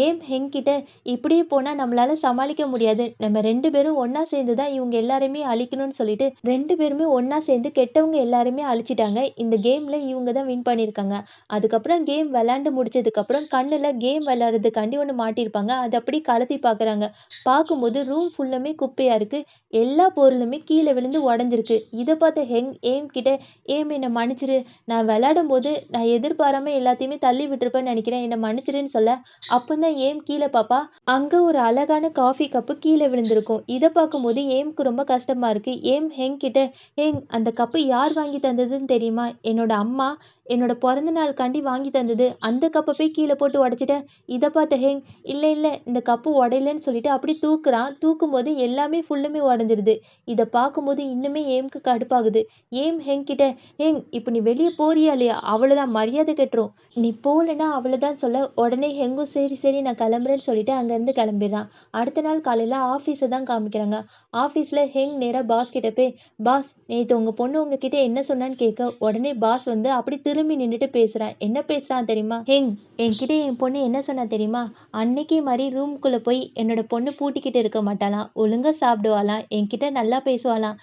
ஏம் ஹெங் கிட்ட, இப்படியே போனால் நம்மளால சமாளிக்க முடியாது. நம்ம 2 பேரும் ஒன்றா சேர்ந்து தான் இவங்க எல்லாருமே அழிக்கணும்னு சொல்லிட்டு 2 பேருமே ஒன்றா சேர்ந்து கெட்டவங்க எல்லாருமே அழிச்சிட்டாங்க. இந்த கேமில் இவங்க தான் வின் பண்ணியிருக்காங்க. அதுக்கப்புறம் கேம் விளையாண்டு முடிச்சதுக்கப்புறம் கண்ணில் கேம் விளையாடுறதுக்காண்டி ஒன்று மாட்டியிருப்பாங்க. அதை அப்படி கலத்தி பார்க்குறாங்க. பார்க்கும்போது ரூம் ஃபுல்லுமே குப்பையாக இருக்குது. எல்லா பொருளுமே கீழே விழுந்து உடஞ்சிருக்கு. இதை பார்த்த ஹெங் ஏம் கிட்ட, ஏம் என்னை மன்னிச்சிரு. நான் விளையாடும் போது நான் எதிர்பாராமல் எல்லாத்தையுமே தள்ளி விட்டுருப்பேன்னு நினைக்கிறேன். என்னை மன்னிச்சிருன்னு சொல்ல, அப்போ தான் ஏம் கீழே பாப்பா. அங்கே ஒரு அழகான காஃபி கப்பு கீழே விழுந்திருக்கும். இதை பார்க்கும்போது ஏம்க்கு ரொம்ப கஷ்டமாக இருக்குது. ஏம் ஹெங் கிட்ட, ஹெங் அந்த கப்பு யார் வாங்கி தந்ததுன்னு தெரியுமா? என்னோட அம்மா என்னோட பிறந்த நாளுக்காண்டி வாங்கி தந்தது. அந்த கப்பை போய் கீழே போட்டு உடச்சிட்டேன். இதை பார்த்த ஹெங், இல்லை இல்லை இந்த கப்பு உடையலன்னு சொல்லிட்டு அப்படி தூக்குறான். தூக்கும்போது எல்லாமே ஃபுல்லுமே உடஞ்சிருது. இதை பார்க்கும்போது இன்னுமே ஏம்க்கு கடுப்பாகுது. ஏம் ஹெங் கிட்ட, ஹெங் இப்போ நீ வெளியே போறியா இல்லையா? அவ்வளோதான் மரியாதை கெட்டுரும். நீ போகலன்னா அவ்வளோதான் சொல்ல, உடனே ஹெங்கும் சரி சரி நான் கிளம்புறேன்னு சொல்லிட்டு அங்கேருந்து கிளம்பிடுறான். அடுத்த நாள் காலையில் ஆஃபீஸை தான் காமிக்கிறாங்க. ஆஃபீஸில் ஹெங் நேராக பாஸ் கிட்ட போய், பாஸ் நேற்று உங்கள் பொண்ணு உங்ககிட்ட என்ன சொன்னான்னு கேட்க, உடனே பாஸ் வந்து அப்படி திரும்பி நின்றுட்டு பேசுகிறான். என்ன பேசுகிறான் தெரியுமா? ஹெங் என்கிட்ட என் பொண்ணு என்ன சொன்னா தெரியுமா? அன்னைக்கே மாதிரி ரூம்குள்ளே போய் என்னோட பொண்ணு பூட்டிக்கிட்டு இருக்க மாட்டாளாம். ஒழுங்காக சாப்பிடுவாளாம். என்கிட்ட நல்லா பேசுவாளாம்.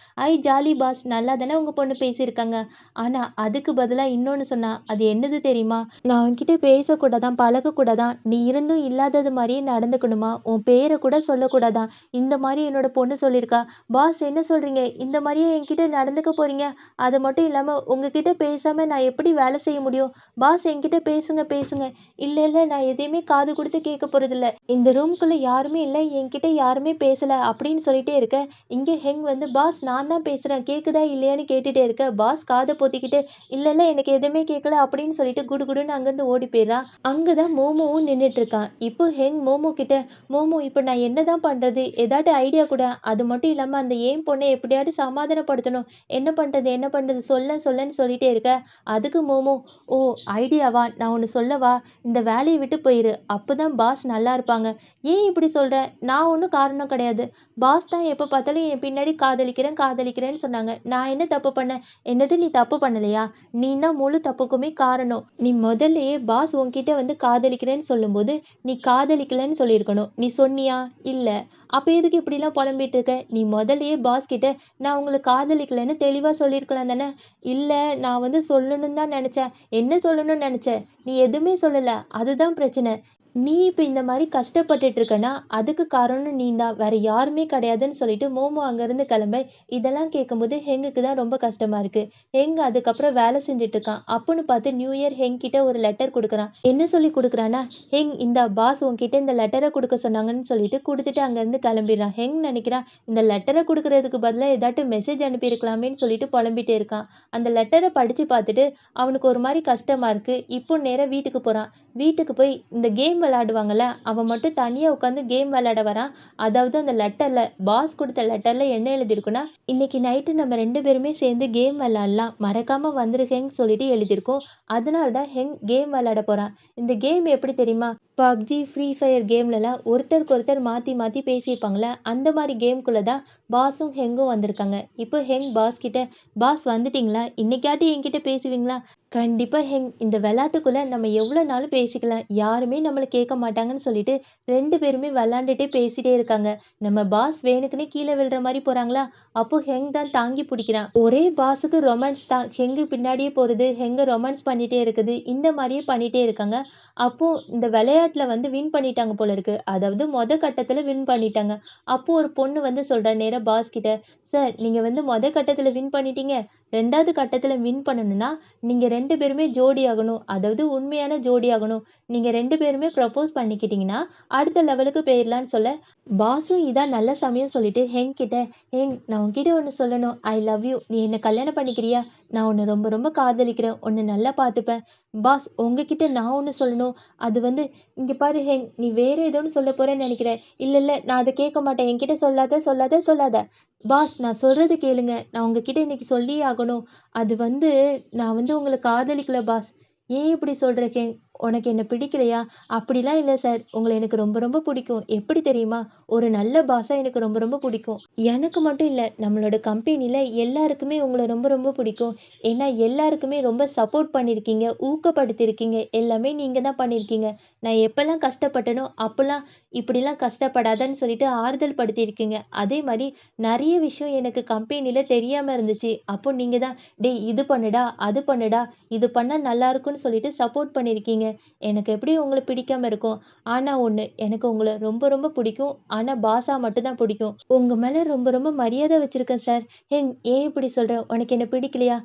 ஜாலி பாஸ் நல்லா தானே உங்கள் பொண்ணு பேசியிருக்காங்க. ஆனால் அதுக்கு பதிலாக இன்னொன்று சொன்னா. அது என்னது தெரியுமா? நான் உன்கிட்ட பேசக்கூடாதான் பழகக்கூடாதான். நீ இருந்தும் இல்லாதது மாதிரியே நடந்துக்கணுமா? உன் பேரை கூட சொல்லக்கூடாதான். இந்த மாதிரி என்னோட பொண்ணு சொல்லியிருக்கா. பாஸ் என்ன சொல்கிறீங்க? இந்த மாதிரியே என்கிட்ட நடந்துக்க போகிறீங்க? அது மட்டும் இல்லாமல் உங்ககிட்ட பேசாமல் நான் எப்படி வேலை செய்ய முடியும்? பாஸ் என்கிட்ட பேசுங்க பேசுங்க. இல்லை இல்லை நான் எதையுமே காது கொடுத்து கேட்க போகிறதில்ல. இந்த ரூம்குள்ளே யாருமே இல்லை. என்கிட்ட யாருமே பேசலை அப்படின்னு சொல்லிட்டே இருக்க, இங்கே ஹெங் வந்து பாஸ் நான் தான் பேசுகிறேன் கேட்குதா இல்லையான்னு கேட்டுகிட்டே இருக்க, பாஸ் காதை பொத்திக்கிட்டு இல்லை இல்லை எனக்கு எதுவுமே கேட்கல அப்படின்னு சொல்லிட்டு குடுகுடுன்னு அங்கேருந்து ஓடி போயிடுறான். அங்கே தான் மோமோவும் நின்றுட்டு இருக்கான். இப்போ ஹெங் மோமோ கிட்ட, மோமோ இப்போ நான் என்ன தான் பண்ணுறது? ஏதாட்டு ஐடியா கூட. அது மட்டும் இல்லாமல் அந்த ஏன் பொண்ணை எப்படியாவது சமாதானப்படுத்தணும். என்ன பண்ணுறது சொல்லன்னு சொல்லிட்டே இருக்க, அதுக்கு மோமோ, ஓ ஐடியாவா? நான் ஒன்று சொல்லவா? இந்த வேலையை விட்டு போயிரு. அப்போ தான் பாஸ் நல்லா இருப்பாங்க. ஏன் இப்படி சொல்கிற? நான் ஒன்றும் காரணம் கிடையாது. பாஸ் தான் எப்போ பார்த்தாலும் என் பின்னாடி காதலிக்கிறேன்னு சொன்னாங்க. நான் என்ன தப்பு பண்ணேன்? என்னது நீ தப்பு பண்ணலையா? நீ தான் முழு தப்புக்குமே காரணம். நீ முதல்லயே பாஸ் உன்கிட்ட வந்து காதலிக்கிறேன்னு சொல்லும்போது, நீ காதலிக்கலன்னு சொல்லியிருக்கணும். நீ சொன்னியா? இல்ல. அப்ப எதுக்கு இப்படிலாம் புலம்பிட்டு இருக்க? நீ முதல்லயே பாஸ் கிட்ட நான் உங்கள காதலிக்கலன்னு தெளிவா சொல்லியிருக்கலாம் தானே! இல்ல நான் வந்து சொல்லணும்னு தான் நெனச்சேன். என்ன சொல்லணும்னு நெனச்ச? நீ எதுவுமே சொல்லல. அதுதான் பிரச்சனை. நீ இப்ப இந்த மாரி கஷ்டப்பட்டுட்டு இருக்கன்னா, அதுக்கு காரணம் நீ தான். வேற யாருமே கிடையாதுன்னு சொல்லிட்டு மோமோ அங்கருந்து கிளம்ப, இதெல்லாம் கேட்கும்போது ஹெங்குக்கு தான் ரொம்ப கஷ்டமா இருக்கு. ஹெங் அதுக்கப்புறம் வேலை செஞ்சுட்டு இருக்கான். அப்பன்னு பார்த்து நியூ இயர் ஹெங் கிட்ட ஒரு லெட்டர் குடுக்குறான். என்ன சொல்லி குடுக்குறான்னா, "ஹெங் இந்தா பாஸ் உன்கிட்ட இந்த லெட்டர குடுக்க சொன்னாங்கன்னு" சொல்லிட்டு குடுத்துட்டு அங்கருந்து கிளம்பிடுறான். ஹெங் நெனைக்கிறான், இந்த லெட்டர குடுக்குறதுக்கு பதிலா ஏதாட்டும் மெசேஜ் அனுப்பியிருக்கலாமேன்னு சொல்லிட்டு புலம்பிட்டே இருக்கான். அந்த லெட்டர படிச்சு பார்த்துட்டு அவனுக்கு ஒரு மாரி கஷ்டமா இருக்கு. இப்போ நேரா வீட்டுக்கு போறான். வீட்டுக்கு போய் இந்த கேம் விளையாடுவாங்கல்ல, அவன் மட்டும் தனியா உட்காந்து கேம் விளையாட வரான். அதாவது அந்த லெட்டர்ல பாஸ் குடுத்த லெட்டர்ல என்ன எழுதியிருக்குன்னா, "இன்னைக்கு நைட்டு நம்ம 2 பேருமே சேர்ந்து கேம் விளையாடலாம். மறக்காம வந்துருங்கன்னு" சொல்லிட்டு எழுதியிருக்கும். அதனால தான் ஹெங் கேம் விளையாட போறான். இந்த கேம் எப்படி தெரியுமா? PUBG, ஃப்ரீ ஃபயர் கேம்லலாம் ஒருத்தருக்கு ஒருத்தர் மாத்தி மாத்தி பேசியிருப்பாங்கல்ல, அந்த மாரி கேம்குள்ள தான் பாஸும் ஹெங்கும் வந்திருக்காங்க. இப்போ ஹெங் பாஸ் கிட்ட, "பாஸ் வந்துட்டீங்களா? இன்னைக்காட்டி என்கிட்ட பேசுவீங்களா?" கண்டிப்பா ஹெங், இந்த விளையாட்டுக்குள்ள நம்ம எவ்வளோ நாளும் பேசிக்கலாம். யாருமே நம்மள கேட்க மாட்டாங்கன்னு சொல்லிட்டு 2 பேருமே விளையாண்டுட்டே பேசிட்டே இருக்காங்க. நம்ம பாஸ் வேணுக்குன்னே கீழ விழுற மாரி போறாங்களா, அப்போ ஹெங் தான் தாங்கி பிடிக்கிறான். ஒரே பாஸுக்கு ரொமான்ஸ் தான். ஹெங்கு பின்னாடியே போறது, ஹெங்க ரொமான்ஸ் பண்ணிட்டே இருக்குது. இந்த மாரியே பண்ணிட்டே இருக்காங்க. அப்போ இந்த விளையாட்டுல வந்து வின் பண்ணிட்டாங்க போல இருக்கு. அதாவது கட்டத்துல வின் பண்ணிட்டாங்க. அப்போ ஒரு பொண்ணு வந்து சொல்றா நேரா பாஸ் கிட்ட, "சார் நீங்க வந்து கட்டத்துல வின் பண்ணிட்டீங்க. 2வது கட்டத்துல வின் பண்ணணும்னா, நீங்க 2 பேருமே ஜோடி ஆகணும். அதாவது உண்மையான ஜோடி ஆகணும். நீங்க 2 பேருமே ப்ரப்போஸ் பண்ணிக்கிட்டீங்கன்னா, அடுத்த லெவலுக்கு போயிரலான்னு" சொல்ல, பாஸும் இதான் நல்ல சமயம் சொல்லிட்டு ஹெங் கிட்ட, "ஹெங் நான் உன்கிட்ட ஒண்ணு சொல்லணும். I love you. நீ என்ன கல்யாணம் பண்ணிக்கிறியா? நான் உன்ன ரொம்ப ரொம்ப காதலிக்கிறேன். உன்ன நல்லா பார்த்துப்பேன்." பாஸ் உங்ககிட்ட நான் ஒண்ணு சொல்லணும். அது வந்து, "இங்க பாரு ஹெங், நீ வேற ஏதோ ஒண்ணு சொல்லப் போறேன்னு நெனைக்கிறேன்." "இல்ல, இல்ல நான் அத கேட்க மாட்டேன். என்கிட்ட சொல்லாத, சொல்லாத, சொல்லாத." "பாஸ் நான் சொல்றத கேளுங்க. நான் உங்ககிட்ட இன்னைக்கு சொல்லியே ஆகணும். அது வந்து நான் வந்து உங்கள காதலிக்கல பாஸ்." "ஏன் இப்படி சொல்ற ஹெங்? உனக்கு என்ன பிடிக்கலையா?" "அப்படிலாம் இல்ல சார். உங்கள எனக்கு ரொம்ப ரொம்ப பிடிக்கும். எப்படி தெரியுமா? ஒரு நல்ல பாஸா எனக்கு ரொம்ப ரொம்ப பிடிக்கும். எனக்கு மட்டும் இல்ல, நம்மளோட கம்பெனில எல்லாருக்குமே உங்கள ரொம்ப ரொம்ப பிடிக்கும். ஏன்னா எல்லாருக்குமே ரொம்ப சப்போர்ட் பண்ணியிருக்கீங்க, ஊக்கப்படுத்தியிருக்கீங்க. எல்லாமே நீங்க தான் பண்ணியிருக்கீங்க. நான் எப்பலாம் கஷ்டப்பட்டேனோ, அப்பலாம் இப்படிலாம் கஷ்டப்படாதன்னு சொல்லிட்டு ஆறுதல் படுத்தியிருக்கீங்க. அதே மாரி நெறைய விஷயம் எனக்கு கம்பெனில தெரியாம இருந்துச்சு. அப்போ நீங்க தான், "டேய் இது பண்ணுடா, அது பண்ணுடா, இது பண்ணா நல்லாயிருக்கும்னு" சொல்லிட்டு சப்போர்ட் பண்ணியிருக்கீங்க. எனக்கு எப்படி உங்கள பிடிக்காம இருக்கும்? ஆனா ஒண்ணு, எனக்கு உங்கள ரொம்ப ரொம்ப பிடிக்கும். ஆனா பாஸா மட்டும் தான் பிடிக்கும். உங்க மேல ரொம்ப ரொம்ப மரியாதை வச்சிருக்கேன் சார். ஏன் ஏன் இப்படி சொல்ற? உனக்கு என்ன பிடிக்கலையா?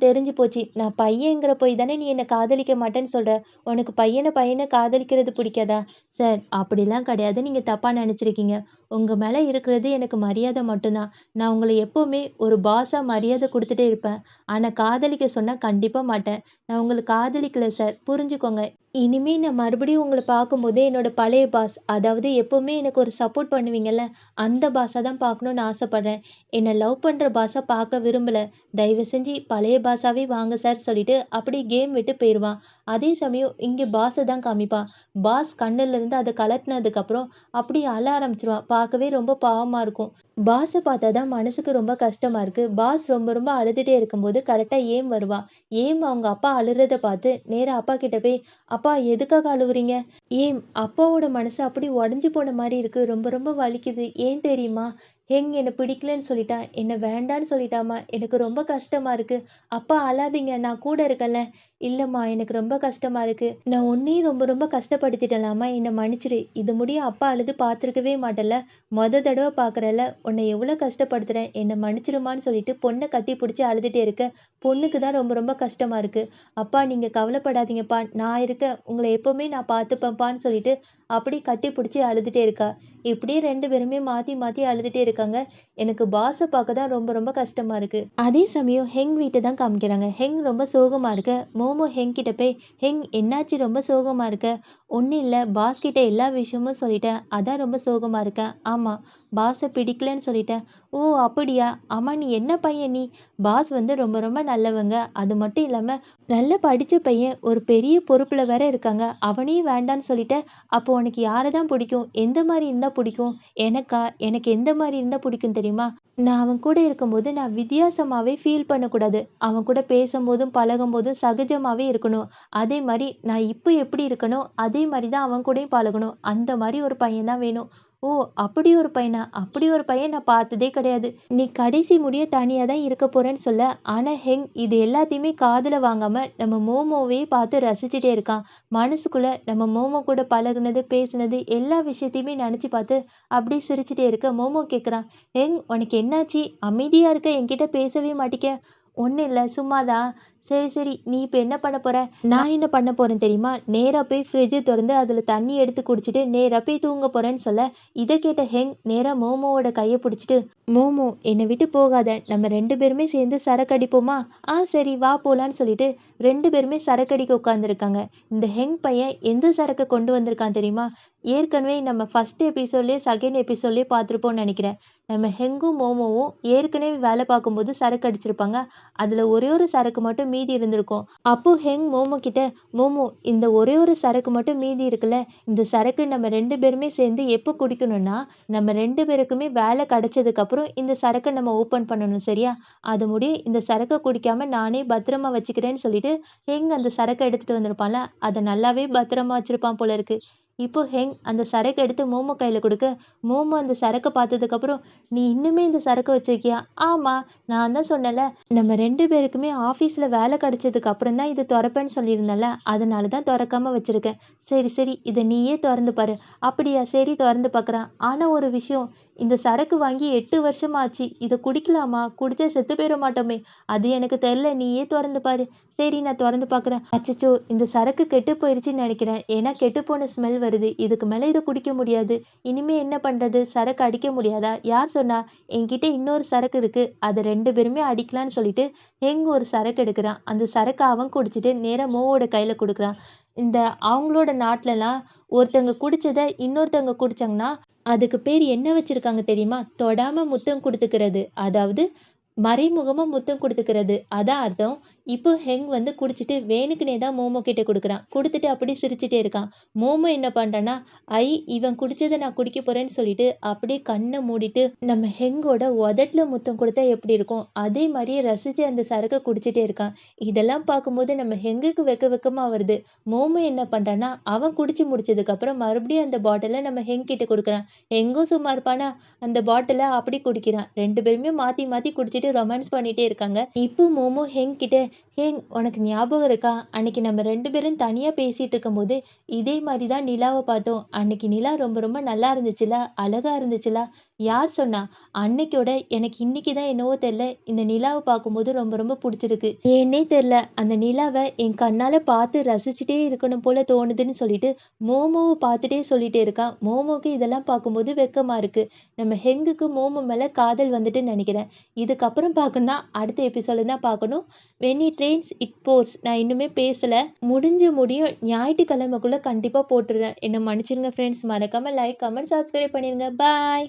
தெரிஞ்சு போச்சு. நான் பையன்ங்கிற போய் தானே நீ என்ன காதலிக்க மாட்டேன்னு சொல்ற. உனக்கு பையன பையன காதலிக்கிறது பிடிக்காதா? சார் அப்படிலாம் கிடையாது. நீங்க தப்பா நெனச்சிருக்கீங்க. உங்க மேல இருக்கிறது எனக்கு மரியாதை மட்டும் தான். நான் உங்கள எப்பவுமே ஒரு பாஸா மரியாதை குடுத்துட்டே இருப்பேன். ஆனா காதலிக்க சொன்னா கண்டிப்பா மாட்டேன். நான் உங்கள காதலிக்கல சார். புரிஞ்சுக்கோங்க. இனிமே நான் மறுபடியும் உங்கள பார்க்கும்போது என்னோட பழைய பாஸ், அதாவது எப்பவுமே எனக்கு ஒரு சப்போர்ட் பண்ணுவீங்கல்ல, அந்த பாஸா தான் பார்க்கணும்னு ஆசைப்படுறேன். என்ன லவ் பண்ற பாஸா பார்க்க விரும்பல. தயவு செஞ்சு பழைய பாஸாவே வாங்க சார் சொல்லிட்டு அப்படியே கேம் விட்டு போயிருவான். அதே சமயம் இங்க பாஸ தான் காமிப்பான். பாஸ் கண்ணுல இருந்து அத கழட்டுனதுக்கப்புறம் அப்படியே அழ ஆரம்பிச்சுருவான். பார்க்கவே ரொம்ப பாவமா இருக்கும். பாஸ பார்த்தா தான் மனசுக்கு ரொம்ப கஷ்டமா இருக்கு. பாஸ் ரொம்ப ரொம்ப அழுதுட்டே இருக்கும்போது கரெக்ட்டா ஏம் வருவா. ஏம் அவங்க அப்பா அழுறத பார்த்து நேரா அப்பா கிட்ட போய், "அப்பா எதுக்காக அழுவுறீங்க?" "ஏம் அப்பாவோட மனசு அப்படி உடைஞ்சு போன மாரி இருக்கு. ரொம்ப ரொம்ப வலிக்குது. ஏன் தெரியுமா? ஹெங் என்ன பிடிக்கலன்னு சொல்லிட்டா. என்ன வேண்டான்னு சொல்லிட்டாம்மா. எனக்கு ரொம்ப கஷ்டமா இருக்கு. அப்பா அழாதீங்க. நான் கூட இருக்கேன்ல." "இல்லம்மா எனக்கு ரொம்ப கஷ்டமா இருக்கு. நான் உன்னையும் ரொம்ப ரொம்ப கஷ்டப்படுத்திட்டேன்லம்மா. என்ன மன்னிச்சிடு. இது முடிய அப்பா அழுது பார்த்துருக்கவே மாட்டேன்ல. தடவ பார்க்குறேன்ல. உன்னை எவ்வளோ கஷ்டப்படுத்துறேன். என்ன மன்னிச்சிடுமான்னு" சொல்லிட்டு பொண்ண கட்டி பிடிச்சு அழுதுட்டே இருக்க, பொண்ணுக்கு தான் ரொம்ப ரொம்ப கஷ்டமா இருக்கு. "அப்பா நீங்க கவலைப்படாதீங்கப்பா. நான் இருக்கேன். உங்கள எப்பவுமே நான் பார்த்துப்பேன்ப்பான்னு" சொல்லிட்டு அப்படியே கட்டி பிடிச்சு அழுதுட்டே இருக்கா. இப்படியே 2 பேருமே மாத்தி மாத்தி அழுதுட்டே இருக்காங்க. எனக்கு பாஸ பார்க்க தான் ரொம்ப ரொம்ப கஷ்டமா இருக்கு. அதே சமயம் ஹெங் வீட்ட தான் காமிக்கிறாங்க. ஹெங் ரொம்ப சோகமா இருக்க, மோமோ ஹெங் கிட்ட போய், "ஹெங் என்னாச்சு ரொம்ப சோகமா இருக்க? ஒன்றும் இல்லை, பாஸ் கிட்ட எல்லா விஷயமும் சொல்லிட்டேன், அதான் ரொம்ப சோகமாக இருக்கேன். ஆமாம், பாஸை பிடிக்கலன்னு சொல்லிட்டேன். ஓ அப்படியா? ஆமாம், நீ என்ன பையன் நீ? பாஸ் வந்து ரொம்ப ரொம்ப நல்லவங்க, அது மட்டும் இல்லாமல் நல்ல படித்த பையன், ஒரு பெரிய பொறுப்பில் வேற இருக்காங்க, அவனையும் வேண்டான்னு சொல்லிட்டேன். அப்போ உனக்கு யாரை தான் பிடிக்கும்? எந்த மாதிரி இருந்தால் பிடிக்கும்? எனக்கா? எனக்கு எந்த மாதிரி இருந்தால் பிடிக்கும் தெரியுமா? நான் அவன் கூட இருக்கும்போது நான் வித்தியாசமாவே ஃபீல் பண்ணக்கூடாது. அவன் கூட பேசும்போதும், பழகும்போதும் சகஜமாவே இருக்கணும். அதே மாரி நான் இப்போ எப்படி இருக்கனோ, அதே மாரி தான் அவன் கூடயும் பழகணும். அந்த மாரி ஒரு பையன் தான் வேணும். ஓ! அப்படி ஒரு பையனா? அப்படி ஒரு பையன் நான் பார்த்ததே கிடையாது. நீ கடைசி முடிய தனியா தான் இருக்க போறேன்னு சொல்ல, ஆனா ஹெங் இது எல்லாத்தையுமே காதுல வாங்காம நம்ம மோமோவே பார்த்து ரசிச்சுட்டே இருக்கான். மனசுக்குள்ள நம்ம மோமோ கூட பழகுனது, பேசுனது எல்லா விஷயத்தையுமே நெனச்சு பார்த்து அப்படியே சிரிச்சுட்டே இருக்க, மோமோ கேட்குறான். "ஏங் உனக்கு என்னாச்சு? அமைதியா இருக்க, என்கிட்ட பேசவே மாட்டிக்க." "ஒண்ணும் இல்ல, சும்மா தான்." "சரி, சரி. நீ இப்ப என்ன பண்ண போற?" "நான் என்ன பண்ண போறேன் தெரியுமா? நேரா போய் ஃப்ரிட்ஜ தொறந்து அதுல தண்ணி எடுத்து குடிச்சிட்டு நேரா போய் தூங்க போறேன்னு" சொல்ல, இத கேட்ட ஹெங் நேரா மோமோவோட கைய புடிச்சுட்டு, "மோமோ என்னை விட்டு போகாத. நம்ம 2 பேருமே சேர்ந்து சரக்கு அடிப்போமா?" "ஆ சரி வா போலான்னு" சொல்லிட்டு 2 பேருமே சரக்கு அடிக்க உட்காந்துருக்காங்க. இந்த ஹெங் பையன் எந்த சரக்க கொண்டு வந்திருக்கான் தெரியுமா? ஏற்கனவே நம்ம ஃபர்ஸ்ட் எபிசோட்லயே, செகண்ட் எபிசோட்லயே பார்த்துருப்போம்னு நெனைக்கிறேன். நம்ம ஹெங்கும், மோமோவும் ஏற்கனவே வேலை பார்க்கும்போது சரக்கு அடிச்சிருப்பாங்க. அதுல ஒரே ஒரு சரக்கு மட்டும் மீதி இருந்திருக்கும். அப்போ ஹெங் மோமோ கிட்ட, "மோமோ இந்த ஒரே ஒரு சரக்கு மட்டும் மீதி இருக்குல்ல, இந்த சரக்கு நம்ம 2 பேருமே சேர்ந்து எப்போ குடிக்கணும்னா, நம்ம 2 பேருக்குமே வேலை கிடைச்சதுக்கப்புறம் இந்த சரக்க நம்ம ஓப்பன் பண்ணணும் சரியா? அது முடிய இந்த சரக்க குடிக்காம நானே பத்திரமா வச்சுக்கிறேன்னு" சொல்லிட்டு ஹெங் அந்த சரக்க எடுத்துட்டு வந்திருப்பான்ல, அத நல்லாவே பத்திரமா வச்சிருப்பான் போல இருக்கு. இப்போ ஹெங் அந்த சரக்க எடுத்து மோமோ கையில குடுக்க, மோமோ அந்த சரக்க பார்த்ததுக்கப்புறம், "நீ இன்னுமே இந்த சரக்க வச்சிருக்கியா?" "ஆமா, நான் தான் சொன்னேன்ல, நம்ம 2 பேருக்குமே ஆஃபீஸ்ல வேலை கிடைச்சதுக்கு அப்புறம் தான் இத தொறப்பேன்னு சொல்லியிருந்தேன்ல, அதனால தான் தொறக்காம வச்சிருக்கேன்." "சரி, சரி. இத நீயே தொறந்து பாரு." "அப்படியா? சரி தொறந்து பார்க்குறேன். ஆனா ஒரு விஷயம், இந்த சரக்கு வாங்கி 8 வருஷம் ஆச்சு. இத குடிக்கலாமா? குடிச்சா செத்து போயிற மாட்டோமே?" "அது எனக்கு தெரியல. நீயே தொறந்து பாரு." "சரி நான் தொறந்து பார்க்குறேன்." அச்சச்சோ! இந்த சரக்கு கெட்டு போயிருச்சுன்னு நெனைக்கிறேன். ஏன்னா கெட்டுப்போன ஸ்மெல் வருது. இதுக்கு மேல இத குடிக்க முடியாது. இனிமே என்ன பண்றது? சரக்கு அடிக்க முடியாதா? யார் சொன்னா? என்கிட்ட இன்னொரு சரக்கு இருக்கு. அத 2 பேருமே அடிக்கலான்னு சொல்லிட்டு ஹெங் ஒரு சரக்கு எடுக்குறான். அந்த சரக்க அவன் குடிச்சிட்டு நேரா மோவோட கையில குடுக்குறான். இந்த அவங்களோட நாட்லலாம் ஒருத்தங்க குடிச்சத இன்னொருத்தவங்க குடிச்சாங்கன்னா, அதுக்கு பேர் என்ன வச்சிருக்காங்க தெரியுமா? தொடாம முத்தம் குடுத்துக்கிறது. அதாவது மறைமுகமா முத்தம் குடுத்துக்கிறது. அதான் அர்த்தம். இப்போ ஹெங் வந்து குடிச்சிட்டு வேணுக்குன்னே தான் மோமோ கிட்ட குடுக்குறான். குடுத்துட்டு அப்படியே சிரிச்சுட்டே இருக்கான். மோமோ என்ன பண்றான்னா, ஐ இவன் குடிச்சத நான் குடிக்க போறேன்னு சொல்லிட்டு அப்படியே கண்ண மூடிட்டு நம்ம ஹெங்கோட உதட்டுல முத்தம் குடுத்தா எப்படி இருக்கும்? அதே மாரியே ரசிச்சு அந்த சரக்க குடிச்சிட்டே இருக்கான். இதெல்லாம் பார்க்கும்போது நம்ம ஹெங்குக்கு வெக்கமா வருது. மோமோ என்ன பண்றான்னா, அவன் குடிச்சு முடிச்சதுக்கப்புறம் மறுபடியும் அந்த பாட்டில நம்ம ஹெங் கிட்ட குடுக்குறான். ஹெங்கும் சும்மா இருப்பானா? அந்த பாட்டில அப்படி குடிக்கிறான். 2 பேருமே மாத்தி மாத்தி குடிச்சிட்டு ரொமான்ஸ் பண்ணிட்டே இருக்காங்க. இப்போ மோமோ ஹெங் கிட்ட, "ஹேங் உனக்கு ஞாபகம் இருக்கா? அன்னைக்கு நம்ம 2 பேரும் தனியா பேசிட்டு இருக்கும்போது, இதே மாரி தான் நிலாவ பார்த்தோம். அன்னைக்கு நிலா ரொம்ப ரொம்ப நல்லா இருந்துச்சுல்ல? அழகா இருந்துச்சுல்ல?" "யார் சொன்னா? அன்னைக்கோட எனக்கு இன்னைக்கு தான் என்னவோ தெரியல, இந்த நிலாவ பார்க்கும்போது ரொம்ப ரொம்ப புடிச்சிருக்கு. ஏன்னே தெரியல. அந்த நிலாவ என் கண்ணால பார்த்து ரசிச்சுட்டே இருக்கணும் போல தோணுதுன்னு" சொல்லிட்டு மோமோவ பார்த்துட்டே சொல்லிட்டே இருக்கான். மோமோக்கு இதெல்லாம் பார்க்கும்போது வெட்கமா இருக்கு. நம்ம ஹெங்குக்கு மோமோ மேல காதல் வந்துட்டுன்னு நெனைக்கிறேன். இதுக்கப்புறம் பார்க்கணும்னா, அடுத்த எபிசோட்ல தான் பார்க்கணும். When it Reigns it force. நான் இன்னுமே பேசல. முடிஞ்ச முடியும் ஞாயிற்றுக்கிழமைக்குள்ள கண்டிப்பா போட்டுருவேன். என்ன மன்னிச்சிடுங்க ஃப்ரெண்ட்ஸ். மறக்காம லைக், கமெண்ட், சப்ஸ்கிரைப் பண்ணிருங்க. பாய்.